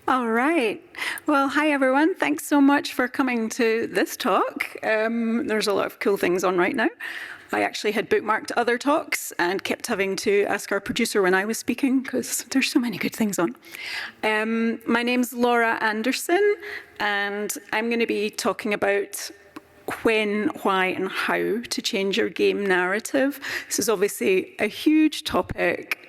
All right. Well, hi, everyone. Thanks so much for coming to this talk. There's a lot of cool things on right now. I actually had bookmarked other talks and kept having to ask our producer when I was speaking because there's so many good things on. My name's Laura Anderson, and I'm going to be talking about when, why, and how to change your game narrative. This is obviously a huge topic,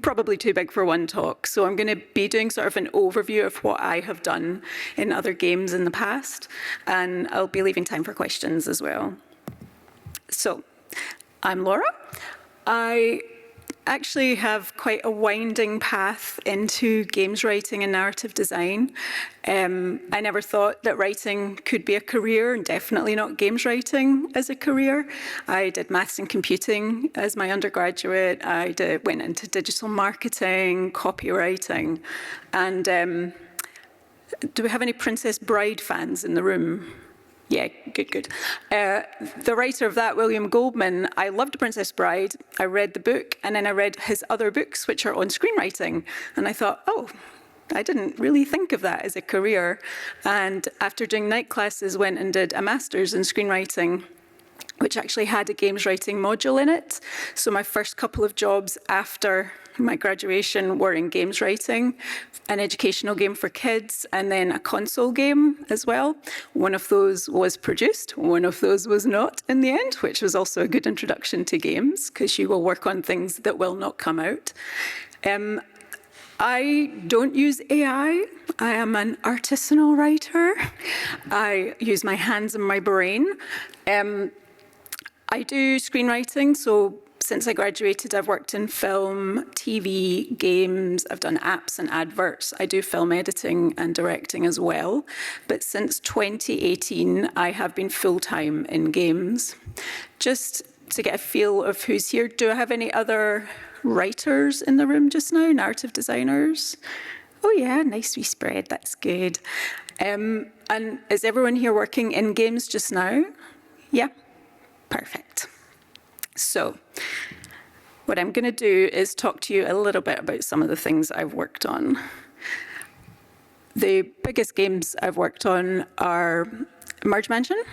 probably too big for one talk. So I'm going to be doing sort of an overview of what I have done in other games in the past, and I'll be leaving time for questions as well. So I'm Laura. I actually have quite a winding path into games writing and narrative design. I never thought that writing could be a career, and definitely not games writing as a career. I did maths and computing as my undergraduate. I went into digital marketing, copywriting, and do we have any Princess Bride fans in the room? Yeah, good. The writer of that, William Goldman, I loved Princess Bride. I read the book, and then I read his other books, which are on screenwriting. And I thought, oh, I didn't really think of that as a career. And after doing night classes, went and did a master's in screenwriting, which actually had a games writing module in it. So my first couple of jobs after my graduation were in games writing, an educational game for kids, and then a console game as well. One of those was produced, one of those was not in the end, which was also a good introduction to games, because you will work on things that will not come out. I don't use AI. I am an artisanal writer. I use my hands and my brain. I do screenwriting, so since I graduated, I've worked in film, TV, games, I've done apps and adverts. I do film editing and directing as well. But since 2018, I have been full-time in games. Just to get a feel of who's here, do I have any other writers in the room just now, narrative designers? Oh yeah, nice wee spread, that's good. And is everyone here working in games just now? Yeah, perfect. So what I'm going to do is talk to you a little bit about some of the things I've worked on. The biggest games I've worked on are Merge Mansion,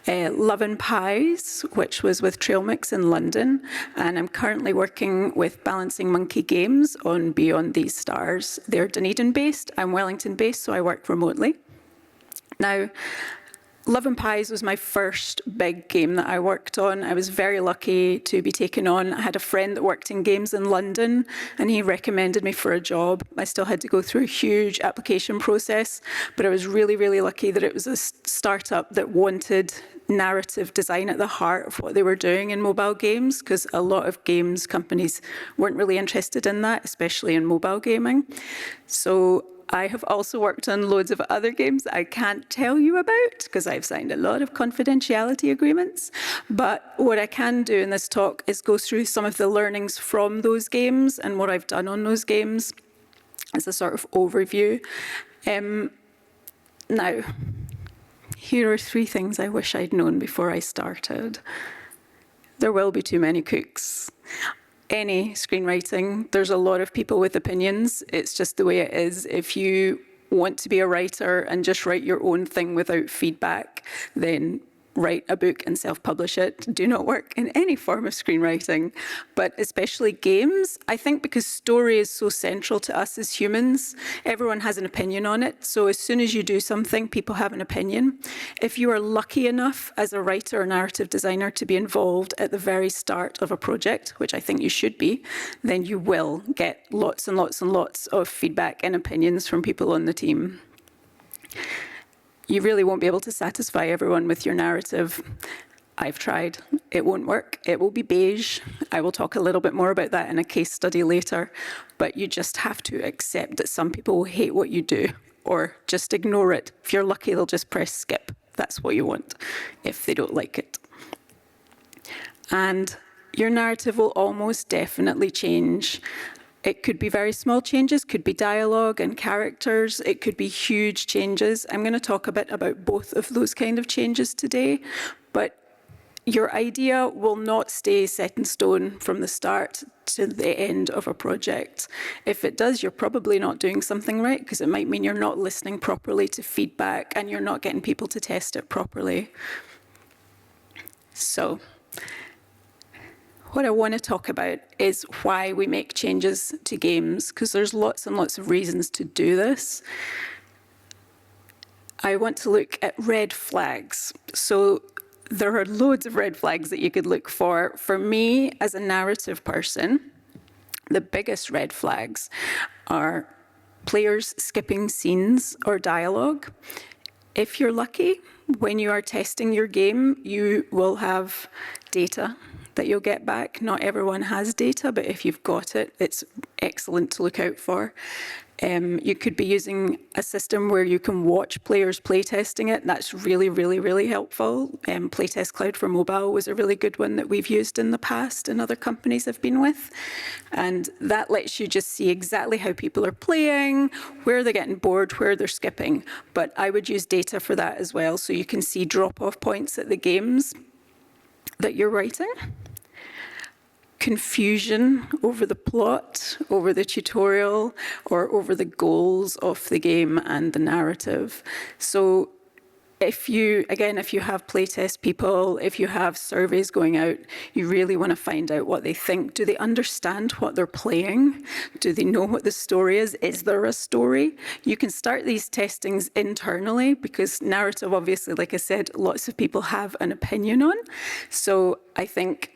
Love and Pies, which was with Trail Mix in London, and I'm currently working with Balancing Monkey Games on Beyond These Stars. They're Dunedin-based, I'm Wellington-based, so I work remotely. Now, Love and Pies was my first big game that I worked on. I was very lucky to be taken on. I had a friend that worked in games in London, and he recommended me for a job. I still had to go through a huge application process, but I was really, really lucky that it was a startup that wanted narrative design at the heart of what they were doing in mobile games, because a lot of games companies weren't really interested in that, especially in mobile gaming. So I have also worked on loads of other games that I can't tell you about because I've signed a lot of confidentiality agreements. But what I can do in this talk is go through some of the learnings from those games and what I've done on those games as a sort of overview. Now, here are 3 things I wish I'd known before I started. There will be too many cooks. Any screenwriting, there's a lot of people with opinions. It's just the way it is. If you want to be a writer and just write your own thing without feedback, then write a book and self-publish it. Do not work in any form of screenwriting, but especially games. I think because story is so central to us as humans, everyone has an opinion on it. So as soon as you do something, people have an opinion. If you are lucky enough as a writer or narrative designer to be involved at the very start of a project, which I think you should be, then you will get lots and lots and lots of feedback and opinions from people on the team. You really won't be able to satisfy everyone with your narrative. I've tried. It won't work. It will be beige. I will talk a little bit more about that in a case study later. But you just have to accept that some people will hate what you do, or just ignore it. If you're lucky, they'll just press skip. That's what you want, if they don't like it. And your narrative will almost definitely change. It could be very small changes, could be dialogue and characters. It could be huge changes. I'm going to talk a bit about both of those kind of changes today. But your idea will not stay set in stone from the start to the end of a project. If it does, you're probably not doing something right, because it might mean you're not listening properly to feedback and you're not getting people to test it properly. So what I want to talk about is why we make changes to games, because there's lots and lots of reasons to do this. I want to look at red flags. So there are loads of red flags that you could look for. For me, as a narrative person, the biggest red flags are players skipping scenes or dialogue. If you're lucky, when you are testing your game, you will have data that you'll get back. Not everyone has data, but if you've got it, it's excellent to look out for. You could be using a system where you can watch players playtesting it. That's really, really, really helpful. Playtest Cloud for mobile was a really good one that we've used in the past and other companies have been with. And that lets you just see exactly how people are playing, where they're getting bored, where they're skipping. But I would use data for that as well, so you can see drop-off points at the games that you're writing. Confusion over the plot, over the tutorial, or over the goals of the game and the narrative. So if you have playtest people, if you have surveys going out, you really want to find out what they think. Do they understand what they're playing? Do they know what the story is? Is there a story? You can start these testings internally, because narrative, obviously, like I said, lots of people have an opinion on. So I think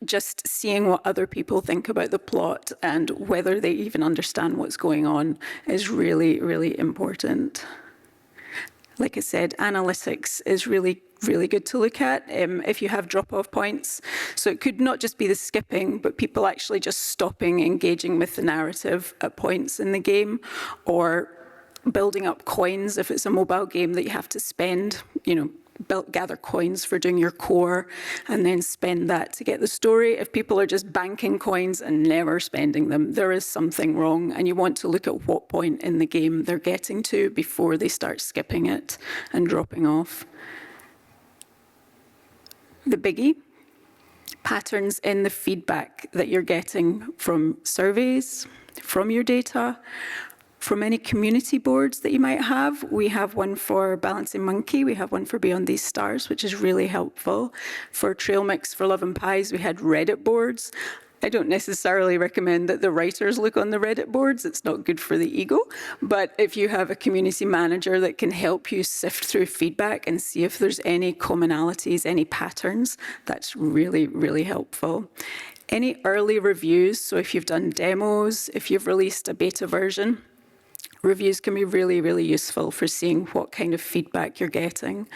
just seeing what other people think about the plot and whether they even understand what's going on is really, really important. Like I said, analytics is really, really good to look at if you have drop-off points. So it could not just be the skipping, but people actually just stopping engaging with the narrative at points in the game, or building up coins if it's a mobile game that you have to spend, gather coins for doing your core and then spend that to get the story. If people are just banking coins and never spending them, there is something wrong, and you want to look at what point in the game they're getting to before they start skipping it and dropping off. The biggie, patterns in the feedback that you're getting from surveys, from your data, from any community boards that you might have. We have one for Balancing Monkey. We have one for Beyond These Stars, which is really helpful. For Trail Mix for Love and Pies, we had Reddit boards. I don't necessarily recommend that the writers look on the Reddit boards. It's not good for the ego. But if you have a community manager that can help you sift through feedback and see if there's any commonalities, any patterns, that's really, really helpful. Any early reviews, so if you've done demos, if you've released a beta version, reviews can be really, really useful for seeing what kind of feedback you're getting.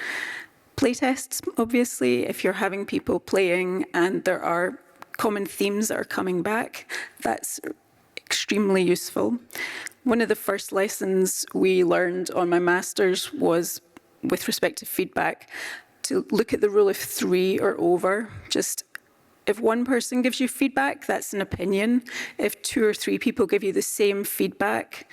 Playtests, obviously, if you're having people playing and there are common themes that are coming back, that's extremely useful. One of the first lessons we learned on my master's was, with respect to feedback, to look at the rule of 3 or over. Just if one person gives you feedback, that's an opinion. If 2 or 3 people give you the same feedback,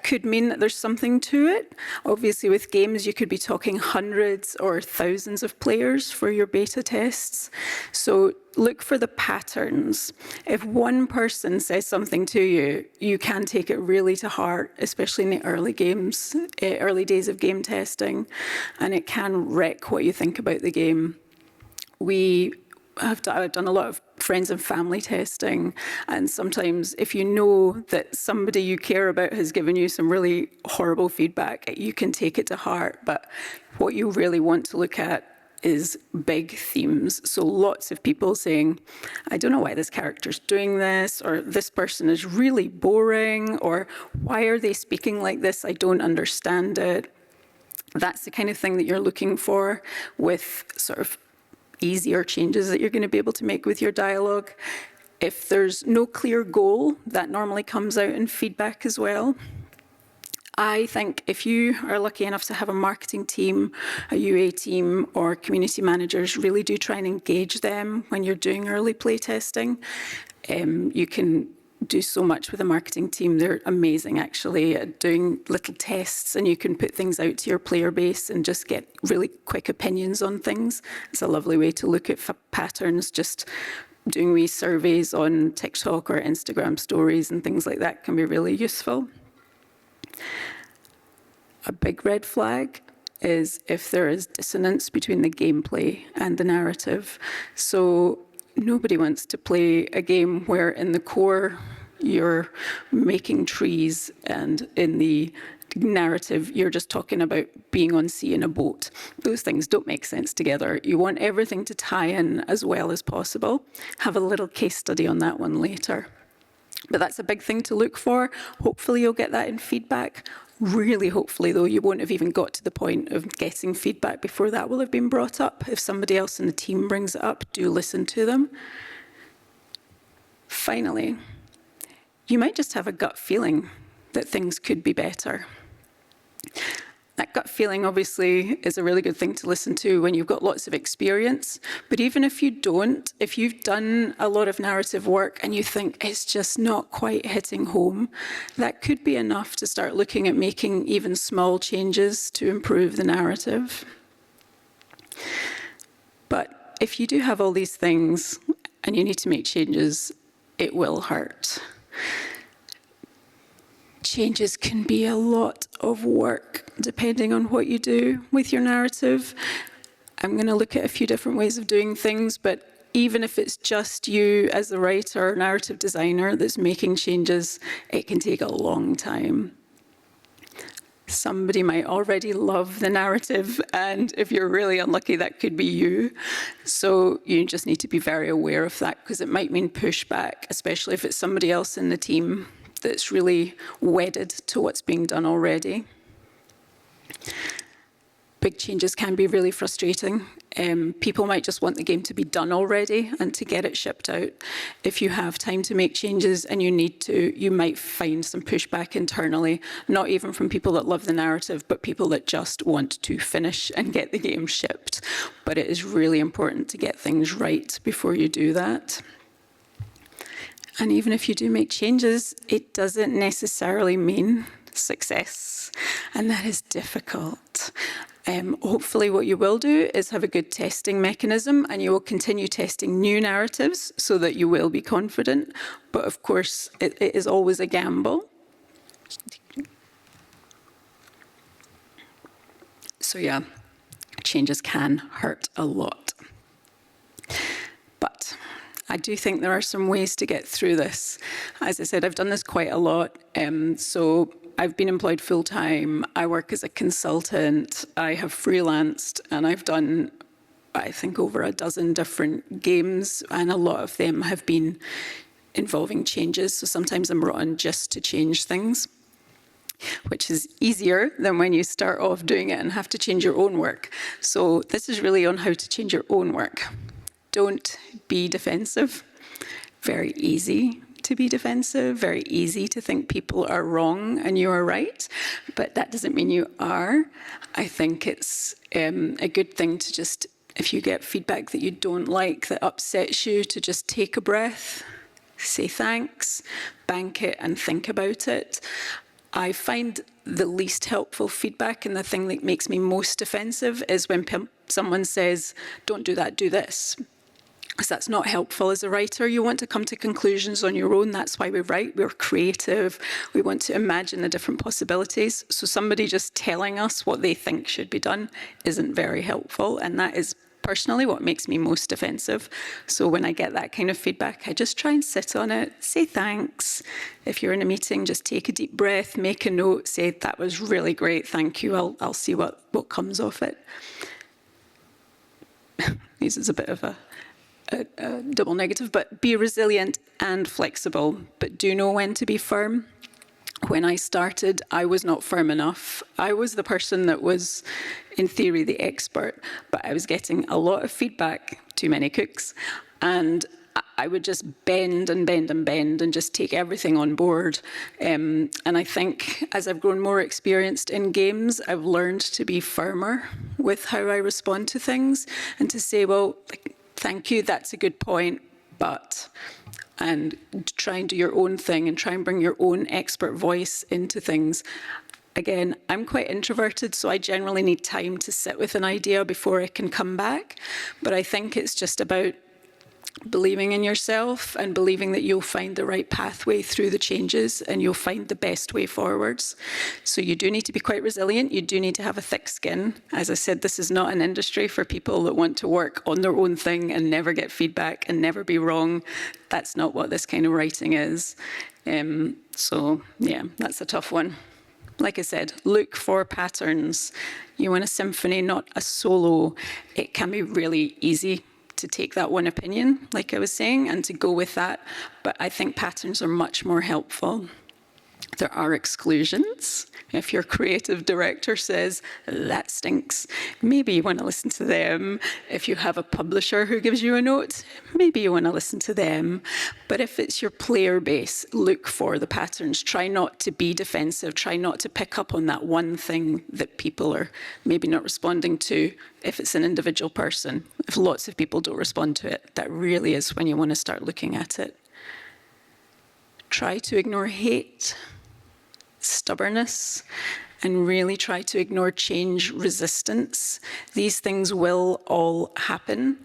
could mean that there's something to it. Obviously, with games, you could be talking hundreds or thousands of players for your beta tests. So look for the patterns. If one person says something to you, you can take it really to heart, especially in the early days of game testing, and it can wreck what you think about the game. I've done a lot of friends and family testing, and sometimes if you know that somebody you care about has given you some really horrible feedback, you can take it to heart. But what you really want to look at is big themes. So lots of people saying, I don't know why this character's doing this, or this person is really boring, or why are they speaking like this? I don't understand it. That's the kind of thing that you're looking for with sort of easier changes that you're going to be able to make with your dialogue. If there's no clear goal, that normally comes out in feedback as well. I think if you are lucky enough to have a marketing team, a UA team, or community managers, really do try and engage them when you're doing early play testing. You can do so much with the marketing team. They're amazing, actually, at doing little tests, and you can put things out to your player base and just get really quick opinions on things. It's a lovely way to look at patterns. Just doing wee surveys on TikTok or Instagram stories and things like that can be really useful. A big red flag is if there is dissonance between the gameplay and the narrative. So nobody wants to play a game where in the core you're making trees and in the narrative you're just talking about being on sea in a boat. Those things don't make sense together. You want everything to tie in as well as possible. Have a little case study on that one later. But that's a big thing to look for. Hopefully you'll get that in feedback. Really hopefully, though, you won't have even got to the point of getting feedback before that will have been brought up. If somebody else in the team brings it up, do listen to them. Finally, you might just have a gut feeling that things could be better. That gut feeling, obviously, is a really good thing to listen to when you've got lots of experience. But even if you don't, if you've done a lot of narrative work and you think it's just not quite hitting home, that could be enough to start looking at making even small changes to improve the narrative. But if you do have all these things and you need to make changes, it will hurt. Changes can be a lot of work, depending on what you do with your narrative. I'm going to look at a few different ways of doing things, but even if it's just you as a writer or narrative designer that's making changes, it can take a long time. Somebody might already love the narrative, and if you're really unlucky, that could be you. So you just need to be very aware of that, because it might mean pushback, especially if it's somebody else in the team that's really wedded to what's being done already. Big changes can be really frustrating. People might just want the game to be done already and to get it shipped out. If you have time to make changes and you need to, you might find some pushback internally, not even from people that love the narrative, but people that just want to finish and get the game shipped. But it is really important to get things right before you do that. And even if you do make changes, it doesn't necessarily mean success, and that is difficult. Hopefully what you will do is have a good testing mechanism, and you will continue testing new narratives so that you will be confident. But of course, it is always a gamble. So yeah, changes can hurt a lot. But I do think there are some ways to get through this. As I said, I've done this quite a lot. So I've been employed full-time. I work as a consultant. I have freelanced, and I've done, I think, over a dozen different games, and a lot of them have been involving changes. So sometimes I'm brought on just to change things, which is easier than when you start off doing it and have to change your own work. So this is really on how to change your own work. Don't be defensive. Very easy to be defensive, very easy to think people are wrong and you are right, but that doesn't mean you are. I think it's a good thing to just, if you get feedback that you don't like, that upsets you, to just take a breath, say thanks, bank it and think about it. I find the least helpful feedback, and the thing that makes me most defensive, is when someone says, don't do that, do this. Because that's not helpful as a writer. You want to come to conclusions on your own. That's why we write. We're creative. We want to imagine the different possibilities. So somebody just telling us what they think should be done isn't very helpful. And that is personally what makes me most defensive. So when I get that kind of feedback, I just try and sit on it, say thanks. If you're in a meeting, just take a deep breath, make a note, say, that was really great, thank you. I'll see what comes of it. This is a bit of a double negative, but be resilient and flexible, but do know when to be firm. When I started, I was not firm enough. I was the person that was, in theory, the expert, but I was getting a lot of feedback, too many cooks, and I would just bend and bend and bend and just take everything on board. And I think as I've grown more experienced in games, I've learned to be firmer with how I respond to things and to say, well, thank you, that's a good point, but and try and do your own thing and try and bring your own expert voice into things. Again, I'm quite introverted, so I generally need time to sit with an idea before I can come back. But I think it's just about believing in yourself and believing that you'll find the right pathway through the changes and you'll find the best way forwards. So you do need to be quite resilient. You do need to have a thick skin. As I said, this is not an industry for people that want to work on their own thing and never get feedback and never be wrong. That's not what this kind of writing is. So yeah, that's a tough one. Like I said, look for patterns. You want a symphony, not a solo. It can be really easy to take that one opinion, like I was saying, and to go with that. But I think patterns are much more helpful. There are exclusions. If your creative director says, that stinks, maybe you want to listen to them. If you have a publisher who gives you a note, maybe you want to listen to them. But if it's your player base, look for the patterns. Try not to be defensive. Try not to pick up on that one thing that people are maybe not responding to. If it's an individual person, if lots of people don't respond to it, that really is when you want to start looking at it. Try to ignore hate, stubbornness, and really try to ignore change resistance. These things will all happen.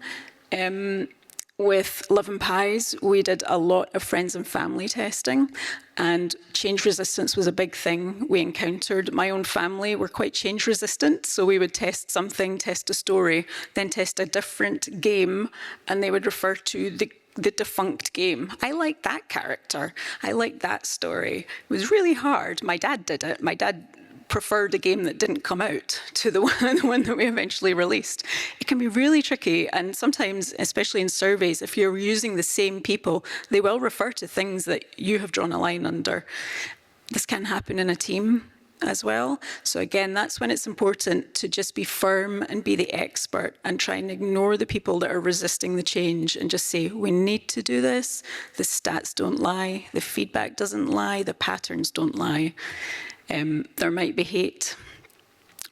With Love and Pies, we did a lot of friends and family testing, and change resistance was a big thing we encountered. My own family were quite change resistant, so we would test something, test a story, then test a different game, and they would refer to the defunct game. I like that character. I like that story. It was really hard. My dad did it. My dad preferred a game that didn't come out to the one that we eventually released. It can be really tricky, and sometimes, especially in surveys, if you're using the same people, they will refer to things that you have drawn a line under. This can happen in a team as well. So again, that's when it's important to just be firm and be the expert and try and ignore the people that are resisting the change and just say, we need to do this. The stats don't lie. The feedback doesn't lie. The patterns don't lie. There might be hate.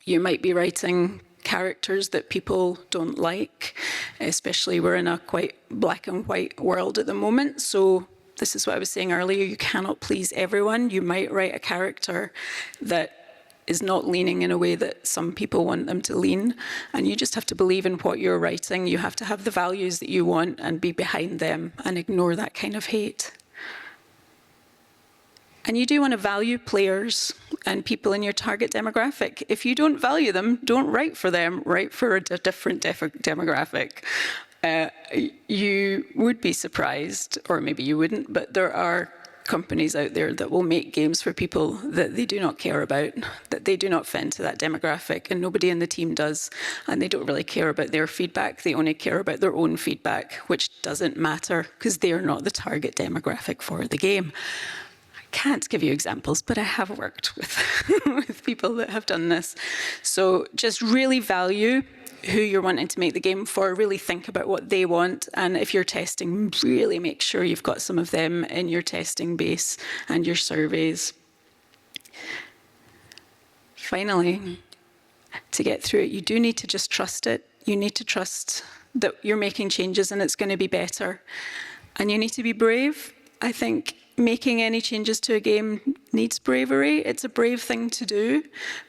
You might be writing characters that people don't like, especially we're in a quite black and white world at the moment. So this is what I was saying earlier, you cannot please everyone. You might write a character that is not leaning in a way that some people want them to lean. And you just have to believe in what you're writing. You have to have the values that you want and be behind them and ignore that kind of hate. And you do want to value players and people in your target demographic. If you don't value them, don't write for them, write for a different demographic. You would be surprised, or maybe you wouldn't, but there are companies out there that will make games for people that they do not care about, that they do not fit into that demographic, and nobody in the team does, and they don't really care about their feedback. They only care about their own feedback, which doesn't matter because they are not the target demographic for the game. Can't give you examples, but I have worked with, with people that have done this. So just really value who you're wanting to make the game for, really think about what they want, and if you're testing, really make sure you've got some of them in your testing base and your surveys. Finally, to get through it, you do need to just trust it. You need to trust that you're making changes and it's going to be better. And you need to be brave. I think making any changes to a game needs bravery. It's a brave thing to do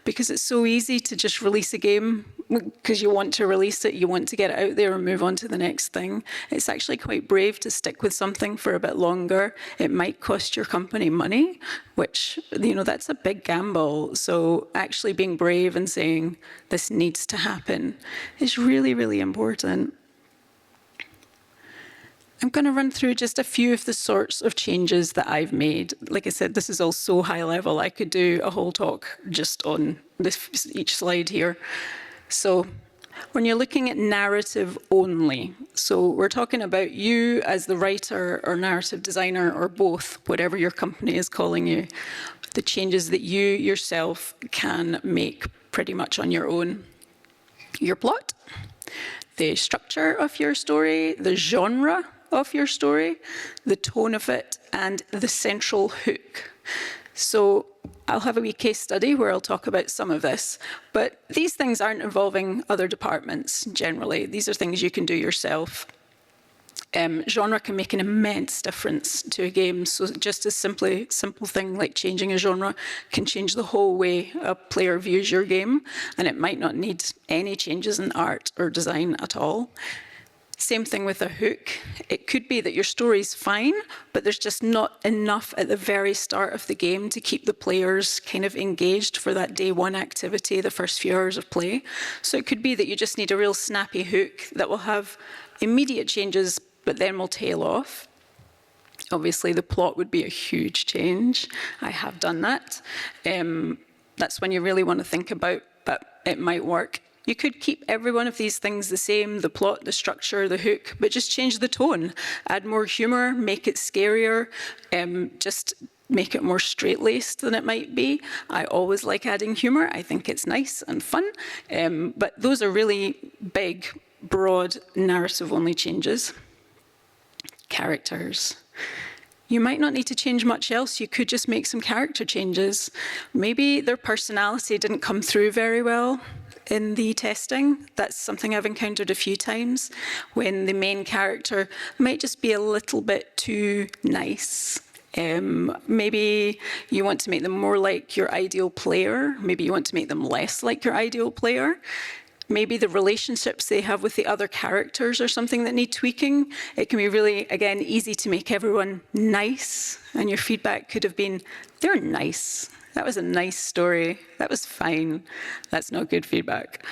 because it's so easy to just release a game because you want to release it, you want to get it out there and move on to the next thing. It's actually quite brave to stick with something for a bit longer. It might cost your company money, which, you know, that's a big gamble. So actually being brave and saying this needs to happen is really, really important. I'm going to run through just a few of the sorts of changes that I've made. Like I said, this is all so high level. I could do a whole talk just on each slide here. So when you're looking at narrative only, so we're talking about you as the writer or narrative designer or both, whatever your company is calling you, the changes that you yourself can make pretty much on your own. Your plot, the structure of your story, the genre of your story, the tone of it, and the central hook. So I'll have a wee case study where I'll talk about some of this, but these things aren't involving other departments generally. These are things you can do yourself. Genre can make an immense difference to a game. So just a simple thing like changing a genre can change the whole way a player views your game, and it might not need any changes in art or design at all. Same thing with a hook. It could be that your story's fine, but there's just not enough at the very start of the game to keep the players kind of engaged for that day one activity, the first few hours of play. So it could be that you just need a real snappy hook that will have immediate changes, but then will tail off. Obviously, the plot would be a huge change. I have done that. That's when you really want to think about, but it might work. You could keep every one of these things the same, the plot, the structure, the hook, but just change the tone. Add more humor, make it scarier, just make it more straight-laced than it might be. I always like adding humor. I think it's nice and fun. But those are really big, broad, narrative-only changes. Characters. You might not need to change much else. You could just make some character changes. Maybe their personality didn't come through very well in the testing. That's something I've encountered a few times, when the main character might just be a little bit too nice. Maybe you want to make them more like your ideal player. Maybe you want to make them less like your ideal player. Maybe the relationships they have with the other characters are something that need tweaking. It can be really, again, easy to make everyone nice, and your feedback could have been, they're nice. That was a nice story. That was fine. That's not good feedback.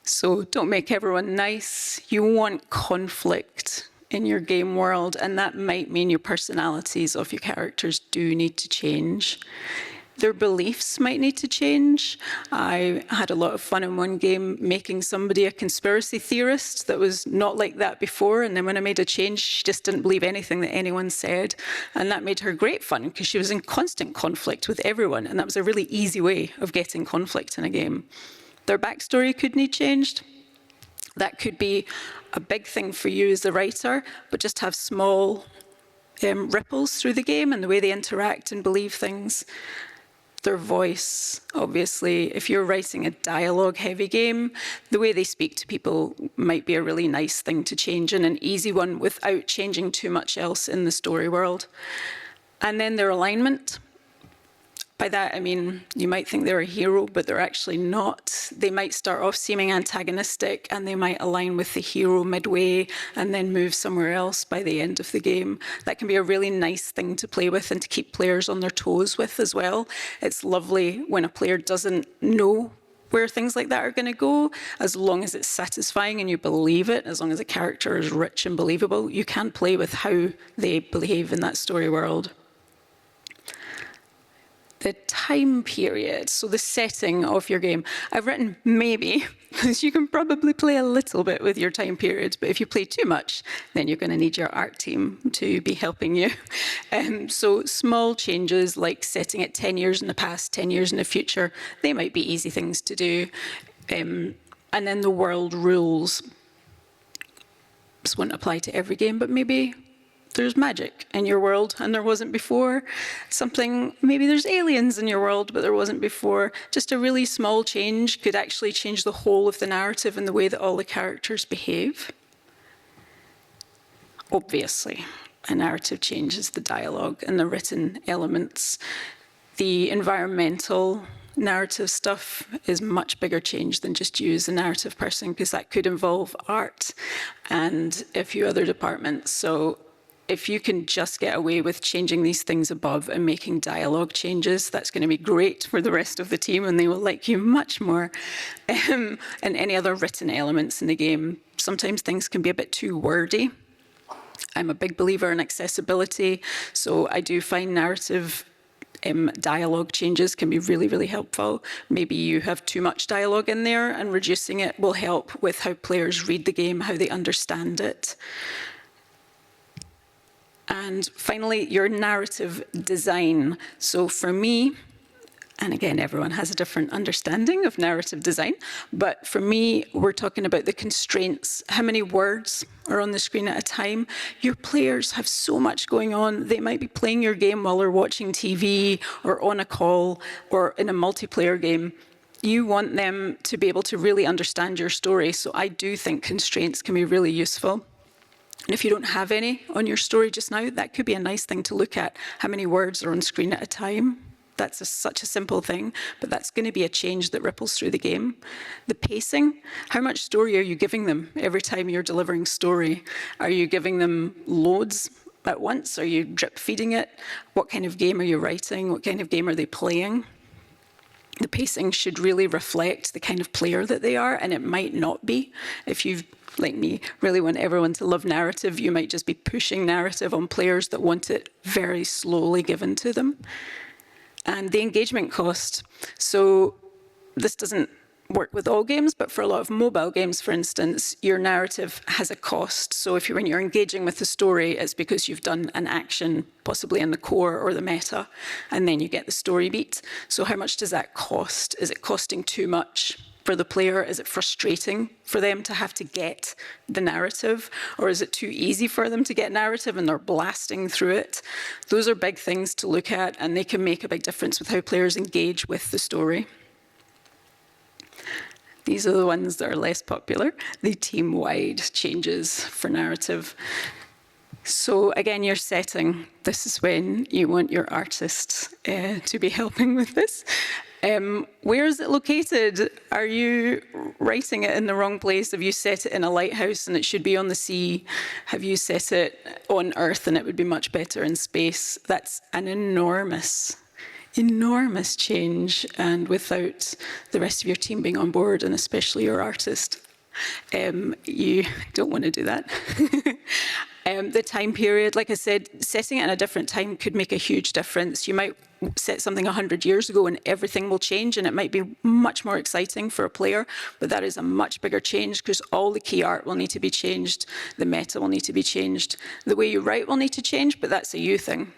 So don't make everyone nice. You want conflict in your game world, and that might mean your personalities of your characters do need to change. Their beliefs might need to change. I had a lot of fun in one game making somebody a conspiracy theorist that was not like that before, and then when I made a change, she just didn't believe anything that anyone said, and that made her great fun because she was in constant conflict with everyone, and that was a really easy way of getting conflict in a game. Their backstory could need changed. That could be a big thing for you as the writer, but just have small ripples through the game and the way they interact and believe things. Their voice, obviously, if you're writing a dialogue-heavy game, the way they speak to people might be a really nice thing to change and an easy one without changing too much else in the story world. And then their alignment. By that, I mean, you might think they're a hero, but they're actually not. They might start off seeming antagonistic, and they might align with the hero midway and then move somewhere else by the end of the game. That can be a really nice thing to play with and to keep players on their toes with as well. It's lovely when a player doesn't know where things like that are going to go, as long as it's satisfying and you believe it, as long as a character is rich and believable, you can play with how they behave in that story world. The time period, so the setting of your game. I've written maybe, because you can probably play a little bit with your time periods, but if you play too much, then you're going to need your art team to be helping you. So small changes like setting it 10 years in the past, 10 years in the future, they might be easy things to do. And then the world rules. This wouldn't apply to every game, but maybe there's magic in your world and there wasn't before. Maybe there's aliens in your world, but there wasn't before. Just a really small change could actually change the whole of the narrative and the way that all the characters behave. Obviously, a narrative changes the dialogue and the written elements. The environmental narrative stuff is much bigger change than just you as a narrative person, because that could involve art and a few other departments. So if you can just get away with changing these things above and making dialogue changes, that's going to be great for the rest of the team and they will like you much more. And any other written elements in the game, sometimes things can be a bit too wordy. I'm a big believer in accessibility, so I do find narrative dialogue changes can be really, really helpful. Maybe you have too much dialogue in there and reducing it will help with how players read the game, how they understand it. And finally, your narrative design. So for me, and again, everyone has a different understanding of narrative design, but for me, we're talking about the constraints. How many words are on the screen at a time? Your players have so much going on. They might be playing your game while they're watching TV or on a call or in a multiplayer game. You want them to be able to really understand your story. So I do think constraints can be really useful. And if you don't have any on your story just now, that could be a nice thing to look at. How many words are on screen at a time? That's such a simple thing, but that's going to be a change that ripples through the game. The pacing, how much story are you giving them every time you're delivering story? Are you giving them loads at once? Are you drip feeding it? What kind of game are you writing? What kind of game are they playing? The pacing should really reflect the kind of player that they are, and it might not be. If you, like me, really want everyone to love narrative, you might just be pushing narrative on players that want it very slowly given to them. And the engagement cost. So this doesn't work with all games, but for a lot of mobile games, for instance, your narrative has a cost. So when you're engaging with the story, it's because you've done an action, possibly in the core or the meta, and then you get the story beat. So how much does that cost? Is it costing too much for the player? Is it frustrating for them to have to get the narrative? Or is it too easy for them to get narrative and they're blasting through it? Those are big things to look at, and they can make a big difference with how players engage with the story. These are the ones that are less popular, the team-wide changes for narrative. So again, your setting. This is when you want your artists to be helping with this. Where is it located? Are you writing it in the wrong place? Have you set it in a lighthouse and it should be on the sea? Have you set it on Earth and it would be much better in space? That's an enormous change, and without the rest of your team being on board, and especially your artist, you don't want to do that. The time period, like I said, setting it in a different time could make a huge difference. You might set something 100 years ago and everything will change, and it might be much more exciting for a player, but that is a much bigger change because all the key art will need to be changed, the meta will need to be changed, the way you write will need to change, but that's a you thing.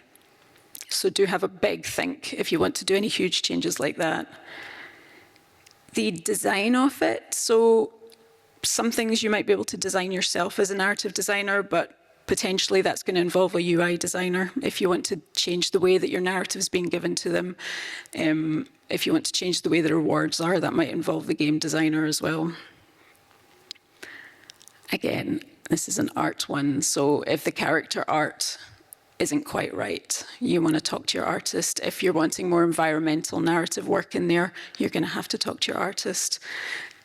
So do have a big think if you want to do any huge changes like that. The design of it, so some things you might be able to design yourself as a narrative designer, but potentially that's going to involve a UI designer if you want to change the way that your narrative is being given to them. If you want to change the way the rewards are, that might involve the game designer as well. Again, this is an art one, so if the character art isn't quite right, you want to talk to your artist. If you're wanting more environmental narrative work in there, you're going to have to talk to your artist.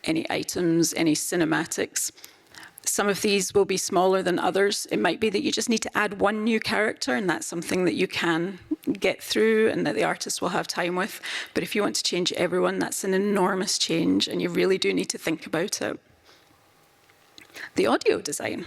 Any items, any cinematics. Some of these will be smaller than others. It might be that you just need to add one new character, and that's something that you can get through and that the artist will have time with. But if you want to change everyone, that's an enormous change, and you really do need to think about it. The audio design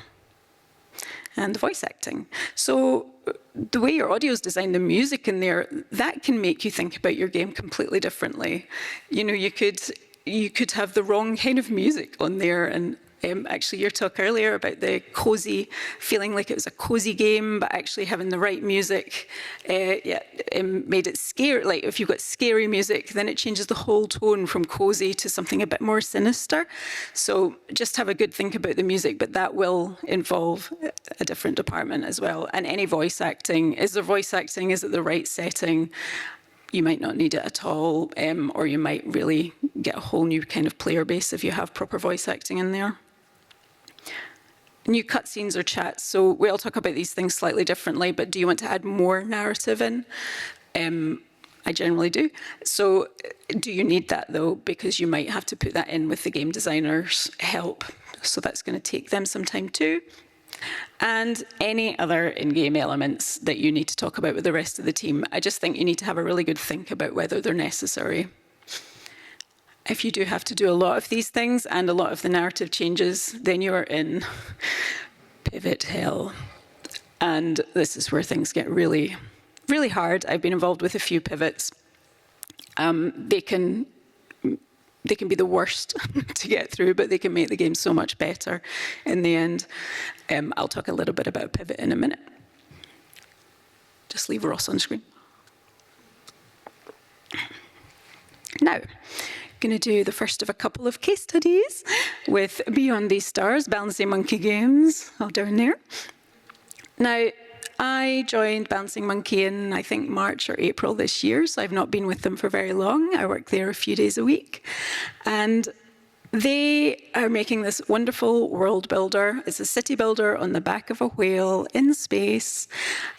and the voice acting. So the way your audio is designed, the music in there, that can make you think about your game completely differently. You know, you could have the wrong kind of music on there, and actually your talk earlier about the cozy, feeling like it was a cozy game, but actually having the right music, made it scary. Like if you've got scary music, then it changes the whole tone from cozy to something a bit more sinister. So just have a good think about the music, but that will involve a different department as well. And any voice acting, is there voice acting? Is it the right setting? You might not need it at all, or you might really get a whole new kind of player base if you have proper voice acting in there. New cutscenes or chats. So we all talk about these things slightly differently, but do you want to add more narrative in? I generally do. So do you need that though? Because you might have to put that in with the game designer's help. So that's going to take them some time too. And any other in-game elements that you need to talk about with the rest of the team. I just think you need to have a really good think about whether they're necessary. If you do have to do a lot of these things and a lot of the narrative changes, then you are in pivot hell. And this is where things get really, really hard. I've been involved with a few pivots. They can be the worst to get through, but they can make the game so much better in the end. I'll talk a little bit about pivot in a minute. Just leave Ross on screen. Now, going to do the first of a couple of case studies with Beyond These Stars, Balancing Monkey Games, all down there. Now, I joined Balancing Monkey in, I think, March or April this year, so I've not been with them for very long. I work there a few days a week. And They are making this wonderful world builder. It's a city builder on the back of a whale in space.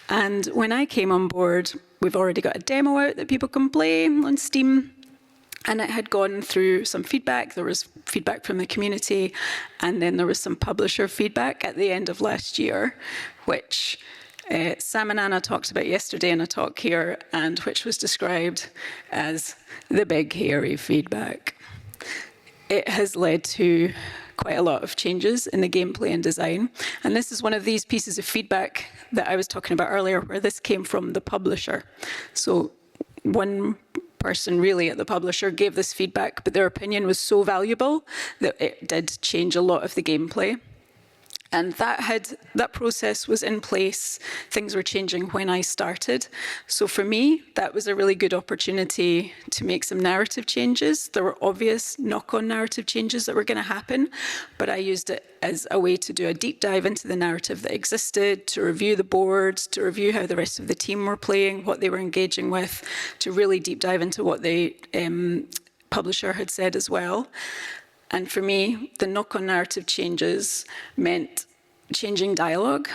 And when I came on board, we've already got a demo out that people can play on Steam. And it had gone through some feedback. There was feedback from the community, and then there was some publisher feedback at the end of last year, which Sam and Anna talked about yesterday in a talk here, and which was described as the big, hairy feedback. It has led to quite a lot of changes in the gameplay and design. And this is one of these pieces of feedback that I was talking about earlier, where this came from the publisher. So one person really at the publisher gave this feedback, but their opinion was so valuable that it did change a lot of the gameplay. And that process was in place. Things were changing when I started. So for me, that was a really good opportunity to make some narrative changes. There were obvious knock-on narrative changes that were going to happen, but I used it as a way to do a deep dive into the narrative that existed, to review the boards, to review how the rest of the team were playing, what they were engaging with, to really deep dive into what the publisher had said as well. And for me, the knock-on narrative changes meant changing dialogue.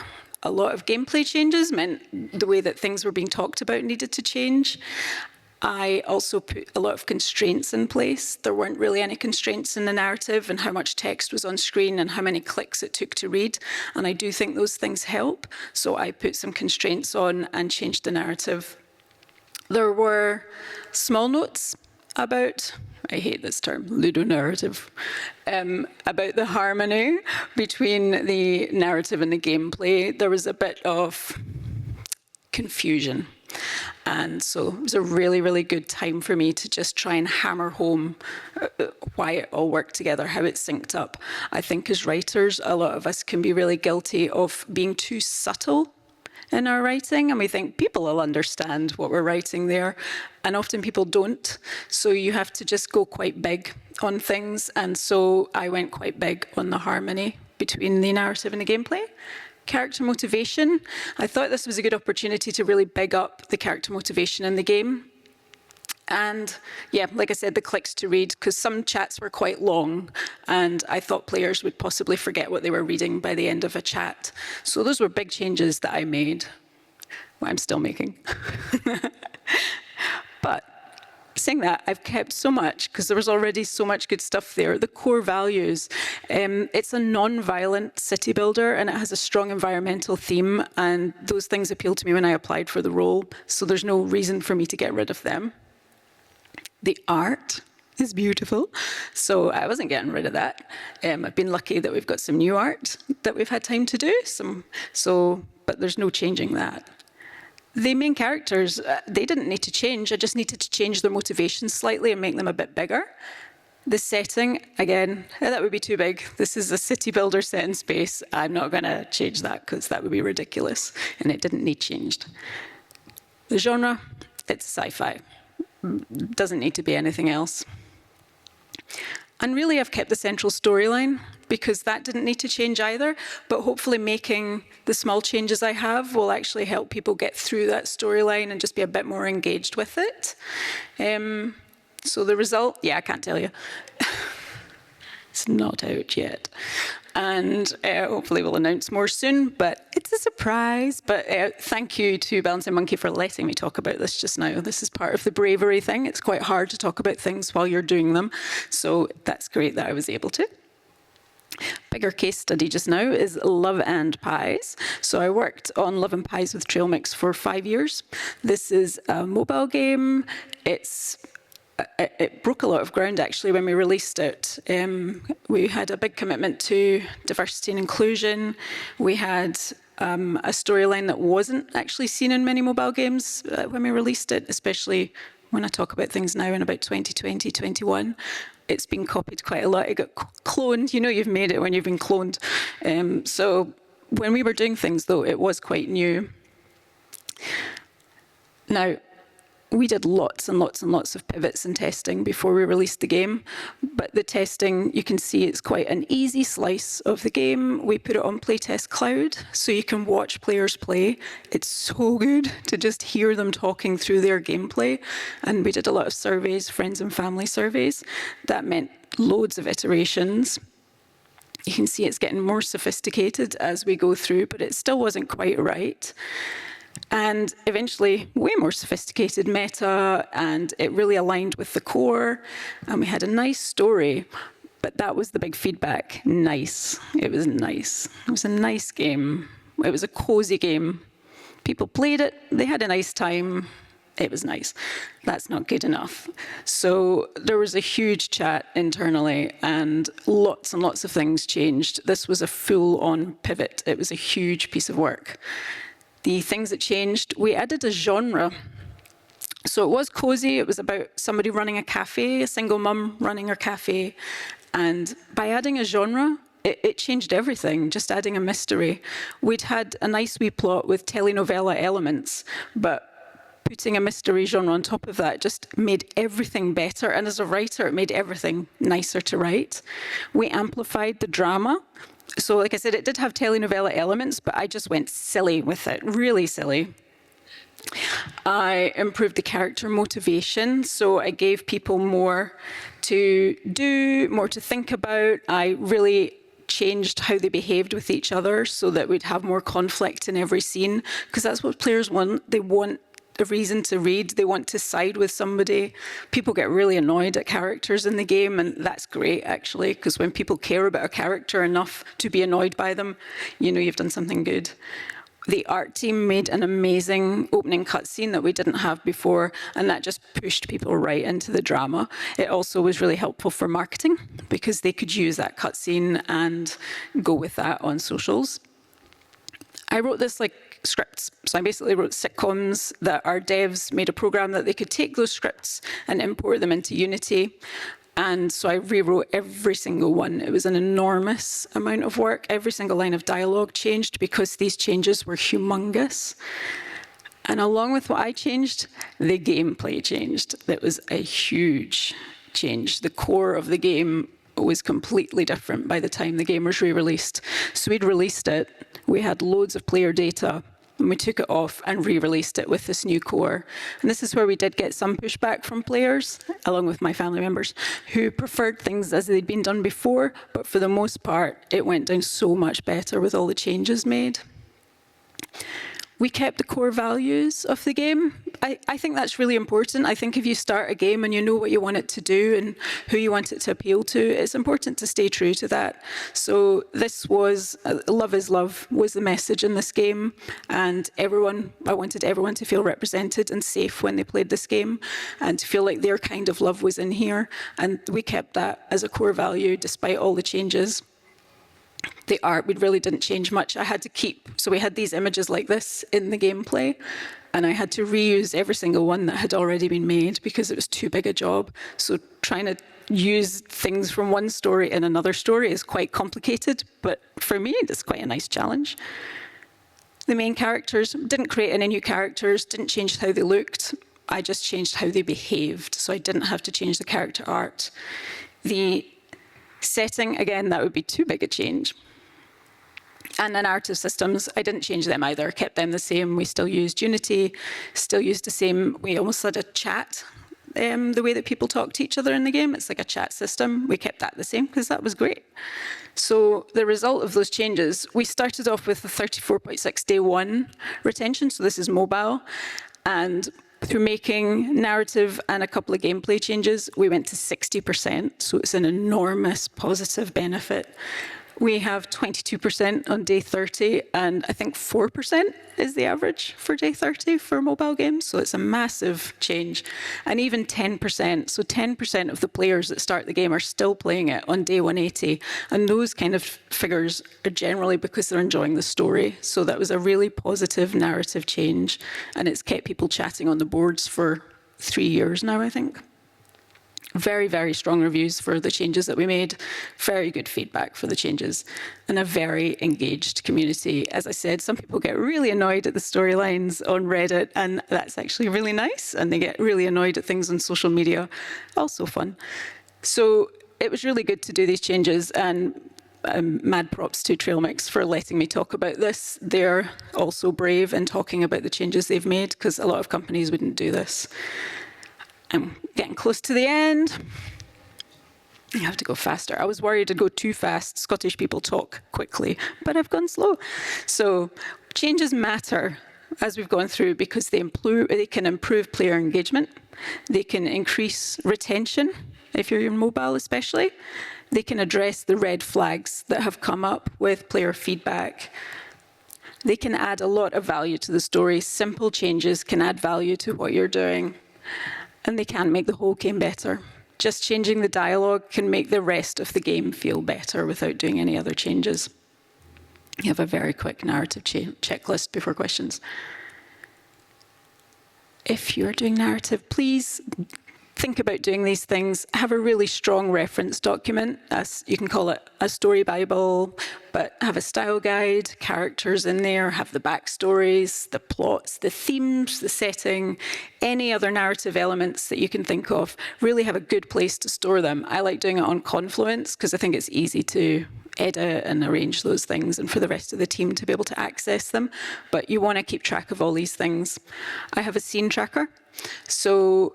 A lot of gameplay changes meant the way that things were being talked about needed to change. I also put a lot of constraints in place. There weren't really any constraints in the narrative and how much text was on screen and how many clicks it took to read. And I do think those things help. So I put some constraints on and changed the narrative. There were small notes about, I hate this term, ludonarrative, about the harmony between the narrative and the gameplay. There was a bit of confusion. And so it was a really, really good time for me to just try and hammer home why it all worked together, how it synced up. I think as writers, a lot of us can be really guilty of being too subtle in our writing, and we think people will understand what we're writing there, and often people don't. So you have to just go quite big on things, and so I went quite big on the harmony between the narrative and the gameplay. Character motivation, I thought this was a good opportunity to really big up the character motivation in the game. And yeah, like I said, the clicks to read, because some chats were quite long, and I thought players would possibly forget what they were reading by the end of a chat. So those were big changes that I made, well, I'm still making. But saying that, I've kept so much, because there was already so much good stuff there. The core values, it's a non-violent city builder, and it has a strong environmental theme, and those things appealed to me when I applied for the role, so there's no reason for me to get rid of them. The art is beautiful, so I wasn't getting rid of that. I've been lucky that we've got some new art that we've had time to do, but there's no changing that. The main characters, they didn't need to change. I just needed to change their motivations slightly and make them a bit bigger. The setting, again, that would be too big. This is a city builder set in space. I'm not going to change that because that would be ridiculous, and it didn't need changed. The genre, it's sci-fi. Doesn't need to be anything else. And really, I've kept the central storyline because that didn't need to change either, but hopefully making the small changes I have will actually help people get through that storyline and just be a bit more engaged with it. So the result, yeah, I can't tell you. It's not out yet. And hopefully we'll announce more soon, but it's a surprise. But thank you to Balancing Monkey for letting me talk about this just now. This is part of the bravery thing. It's quite hard to talk about things while you're doing them. So that's great that I was able to. Bigger case study just now is Love and Pies. So I worked on Love and Pies with Trail Mix for 5 years. This is a mobile game. It broke a lot of ground, actually, when we released it. We had a big commitment to diversity and inclusion. We had a storyline that wasn't actually seen in many mobile games when we released it, especially when I talk about things now in about 2020, 21. It's been copied quite a lot. It got cloned. You know you've made it when you've been cloned. So when we were doing things, though, it was quite new. Now, we did lots and lots and lots of pivots and testing before we released the game, but the testing, you can see it's quite an easy slice of the game. We put it on Playtest Cloud, so you can watch players play. It's so good to just hear them talking through their gameplay, and we did a lot of surveys, friends and family surveys. That meant loads of iterations. You can see it's getting more sophisticated as we go through, but it still wasn't quite right. And eventually, way more sophisticated meta, and it really aligned with the core, and we had a nice story. But that was the big feedback. Nice. It was nice. It was a nice game. It was a cozy game. People played it. They had a nice time. It was nice. That's not good enough. So there was a huge chat internally, and lots of things changed. This was a full-on pivot. It was a huge piece of work. The things that changed, we added a genre. So it was cozy. It was about somebody running a cafe, a single mum running her cafe. And by adding a genre, it changed everything, just adding a mystery. We'd had a nice wee plot with telenovela elements, but putting a mystery genre on top of that just made everything better. And as a writer, it made everything nicer to write. We amplified the drama. So like I said, it did have telenovela elements, but I just went silly with it, really silly. I improved the character motivation, so I gave people more to do, more to think about. I really changed how they behaved with each other so that we'd have more conflict in every scene, because that's what players want. They want a reason to read. They want to side with somebody. People get really annoyed at characters in the game, and that's great, actually, because when people care about a character enough to be annoyed by them, you know you've done something good. The art team made an amazing opening cutscene that we didn't have before, and that just pushed people right into the drama. It also was really helpful for marketing, because they could use that cutscene and go with that on socials. I wrote this like scripts. So I basically wrote sitcoms that our devs made a program that they could take those scripts and import them into Unity. And so I rewrote every single one. It was an enormous amount of work. Every single line of dialogue changed because these changes were humongous. And along with what I changed, the gameplay changed. That was a huge change. The core of the game was completely different by the time the game was re-released. So we'd released it, we had loads of player data, and we took it off and re-released it with this new core. And this is where we did get some pushback from players, along with my family members, who preferred things as they'd been done before, but for the most part, it went down so much better with all the changes made. We kept the core values of the game. I think that's really important. I think if you start a game and you know what you want it to do and who you want it to appeal to, it's important to stay true to that. So this was, love is love was the message in this game. And I wanted everyone to feel represented and safe when they played this game and to feel like their kind of love was in here. And we kept that as a core value despite all the changes. The art, we really didn't change much. I had to keep, so we had these images like this in the gameplay, and I had to reuse every single one that had already been made because it was too big a job. So trying to use things from one story in another story is quite complicated, but for me, it's quite a nice challenge. The main characters, didn't create any new characters, didn't change how they looked. I just changed how they behaved, so I didn't have to change the character art. The setting, again, that would be too big a change. And the narrative systems, I didn't change them either, kept them the same. We still used Unity, still used the same, we almost had a chat, the way that people talk to each other in the game. It's like a chat system. We kept that the same because that was great. So the result of those changes, we started off with the 34.6 day one retention, so this is mobile, and through making narrative and a couple of gameplay changes, we went to 60%, so it's an enormous positive benefit. We have 22% on day 30, and I think 4% is the average for day 30 for mobile games, so it's a massive change. And even 10%, so 10% of the players that start the game are still playing it on day 180, and those kind of figures are generally because they're enjoying the story. So that was a really positive narrative change, and it's kept people chatting on the boards for 3 years now, I think. Very, very strong reviews for the changes that we made, very good feedback for the changes, and a very engaged community. As I said, some people get really annoyed at the storylines on Reddit, and that's actually really nice, and they get really annoyed at things on social media, also fun. So it was really good to do these changes, and mad props to Trailmix for letting me talk about this. They're also brave in talking about the changes they've made, because a lot of companies wouldn't do this. I'm getting close to the end. You have to go faster. I was worried I'd go too fast. Scottish people talk quickly, but I've gone slow. So changes matter as we've gone through because they can improve player engagement. They can increase retention, if you're on mobile especially. They can address the red flags that have come up with player feedback. They can add a lot of value to the story. Simple changes can add value to what you're doing. And they can make the whole game better. Just changing the dialogue can make the rest of the game feel better without doing any other changes. You have a very quick narrative checklist before questions. If you're doing narrative, please think about doing these things. Have a really strong reference document. You can call it a story Bible, but have a style guide, characters in there, have the backstories, the plots, the themes, the setting, any other narrative elements that you can think of. Really have a good place to store them. I like doing it on Confluence because I think it's easy to edit and arrange those things and for the rest of the team to be able to access them. But you want to keep track of all these things. I have a scene tracker. So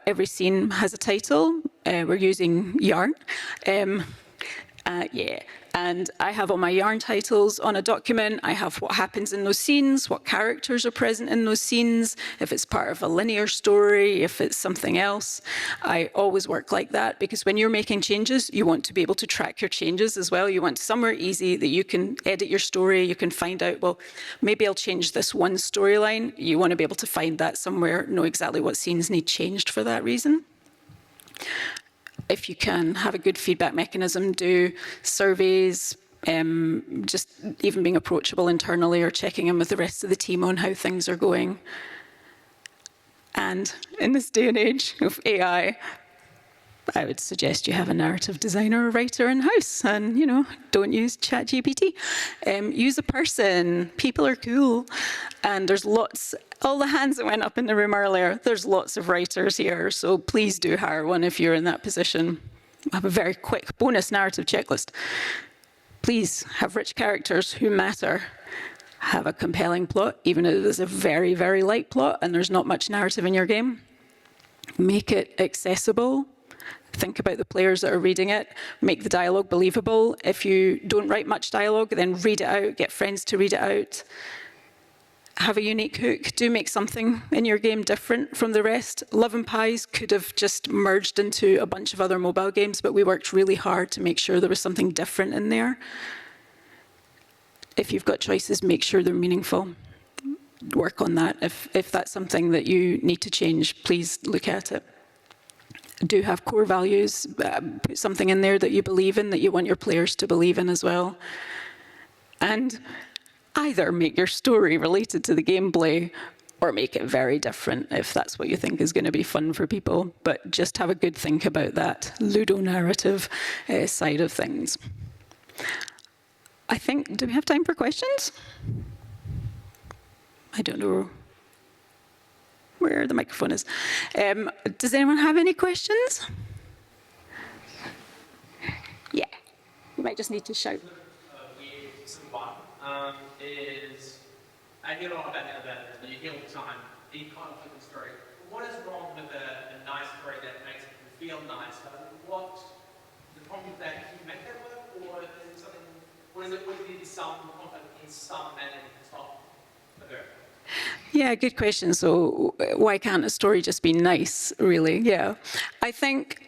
every scene has a title. We're using Yarn. And I have all my Yarn titles on a document. I have what happens in those scenes, what characters are present in those scenes, if it's part of a linear story, if it's something else. I always work like that because when you're making changes, you want to be able to track your changes as well. You want somewhere easy that you can edit your story. You can find out, well, maybe I'll change this one storyline. You want to be able to find that somewhere, know exactly what scenes need changed for that reason. If you can have a good feedback mechanism, do surveys, just even being approachable internally or checking in with the rest of the team on how things are going. And in this day and age of AI, I would suggest you have a narrative designer or writer in-house and, don't use ChatGPT. Use a person. People are cool. And there's all the hands that went up in the room earlier, there's lots of writers here, so please do hire one if you're in that position. I have a very quick bonus narrative checklist. Please have rich characters who matter. Have a compelling plot, even if it's a very, very light plot and there's not much narrative in your game. Make it accessible. Think about the players that are reading it. Make the dialogue believable. If you don't write much dialogue, then read it out. Get friends to read it out. Have a unique hook. Do make something in your game different from the rest. Love and Pies could have just merged into a bunch of other mobile games, but we worked really hard to make sure there was something different in there. If you've got choices, make sure they're meaningful. Work on that. If that's something that you need to change, please look at it. Do have core values. Put something in there that you believe in, that you want your players to believe in as well. And either make your story related to the gameplay or make it very different if that's what you think is going to be fun for people. But just have a good think about that ludonarrative side of things. I think, do we have time for questions? I don't know where the microphone is. Does anyone have any questions? Yeah, you might just need to shout. Is I hear a lot about that you hear all the time, the conflict story. What is wrong with a nice story that makes it feel nice? What the problem with that? Can you make that work, or is it something? Or is it would it be some conflict in some manner at the top of it? Yeah, good question. So why can't a story just be nice, really? Yeah, I think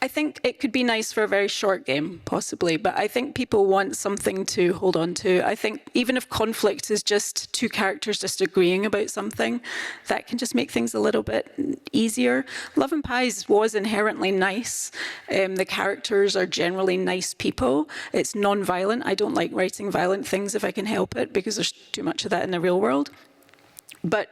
it could be nice for a very short game, possibly, but I think people want something to hold on to. I think even if conflict is just two characters disagreeing about something, that can just make things a little bit easier. Love and Pies was inherently nice. The characters are generally nice people. It's non-violent. I don't like writing violent things if I can help it, because there's too much of that in the real world. But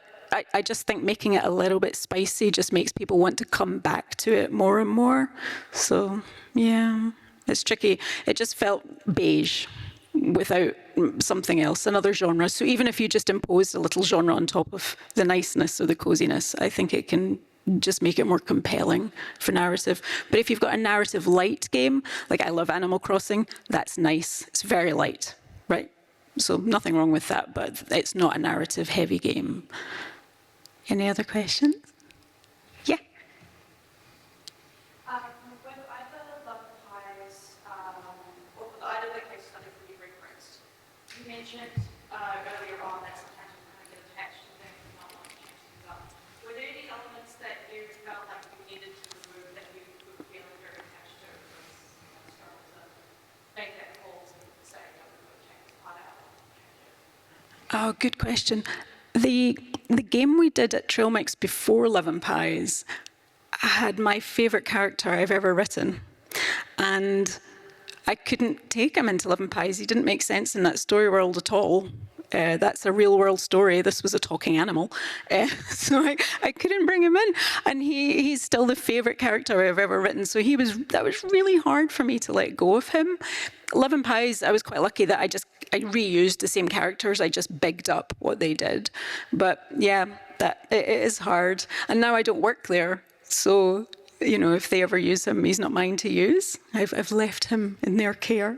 I just think making it a little bit spicy just makes people want to come back to it more and more. So, yeah, it's tricky. It just felt beige without something else, another genre. So even if you just impose a little genre on top of the niceness or the coziness, I think it can just make it more compelling for narrative. But if you've got a narrative light game, like I love Animal Crossing, that's nice. It's very light, right? So nothing wrong with that, but it's not a narrative heavy game. Any other questions? Yeah. My question Oh, good question. The game we did at Trail Mix before Love and Pies had my favourite character I've ever written. And I couldn't take him into Love and Pies. He didn't make sense in that story world at all. That's a real world story. This was a talking animal. So I couldn't bring him in. And he's still the favourite character I've ever written. So that was really hard for me to let go of him. Love and Pies, I was quite lucky that I reused the same characters. I just bigged up what they did. But yeah, it is hard. And now I don't work there. So, you know, if they ever use him, he's not mine to use. I've left him in their care.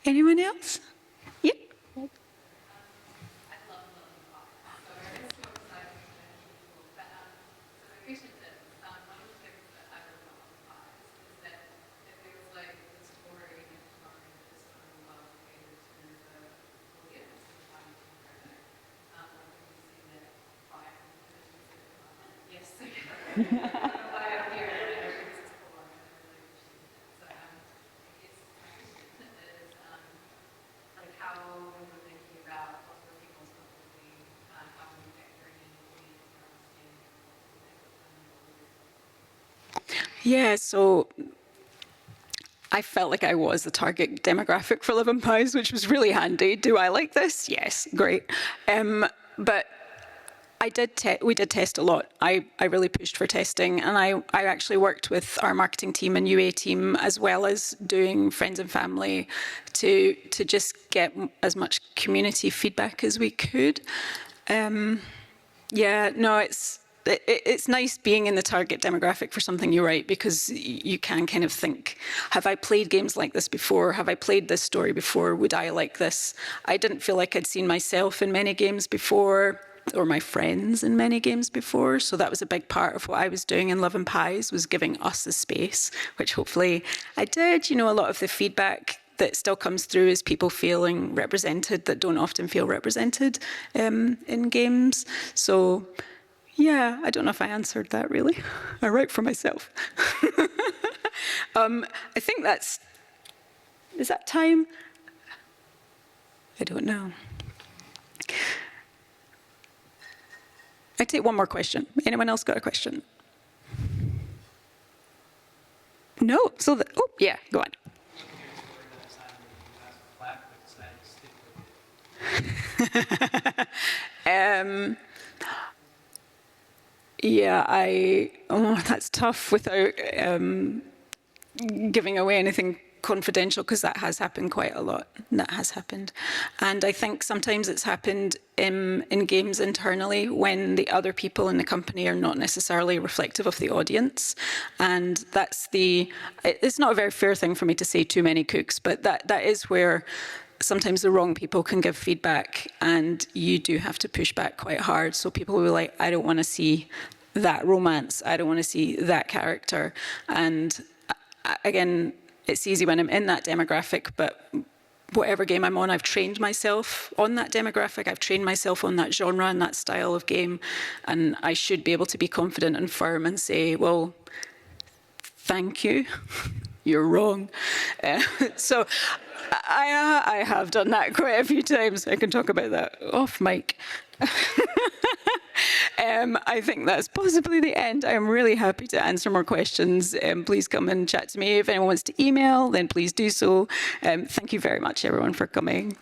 Anyone else? Yep. Yeah, so I felt like I was the target demographic for Love and Pies, which was really handy. Do I like this? Yes, great. But we did test a lot. I really pushed for testing, and I actually worked with our marketing team and UA team, as well as doing friends and family, to just get as much community feedback as we could. Yeah, no, it's nice being in the target demographic for something you write, because you can kind of think, have I played games like this before? Have I played this story before? Would I like this? I didn't feel like I'd seen myself in many games before, or my friends in many games before. So that was a big part of what I was doing in Love and Pies, was giving us a space, which hopefully I did. You know, a lot of the feedback that still comes through is people feeling represented that don't often feel represented in games. So yeah, I don't know if I answered that really. I write for myself. I think is that time? I don't know. I take one more question. Anyone else got a question? No? Oh, yeah, go on. Yeah, that's tough without giving away anything confidential, because that has happened quite a lot. That has happened. And I think sometimes it's happened in games internally, when the other people in the company are not necessarily reflective of the audience. And it's not a very fair thing for me to say too many cooks, but that is where sometimes the wrong people can give feedback, and you do have to push back quite hard. So people will be like, I don't want to see that romance. I don't want to see that character. And again, it's easy when I'm in that demographic, but whatever game I'm on, I've trained myself on that demographic. I've trained myself on that genre and that style of game. And I should be able to be confident and firm and say, well, thank you. You're wrong. So I have done that quite a few times. I can talk about that off mic. I think that's possibly the end. I'm really happy to answer more questions. Please come and chat to me. If anyone wants to email, then please do so. Thank you very much, everyone, for coming.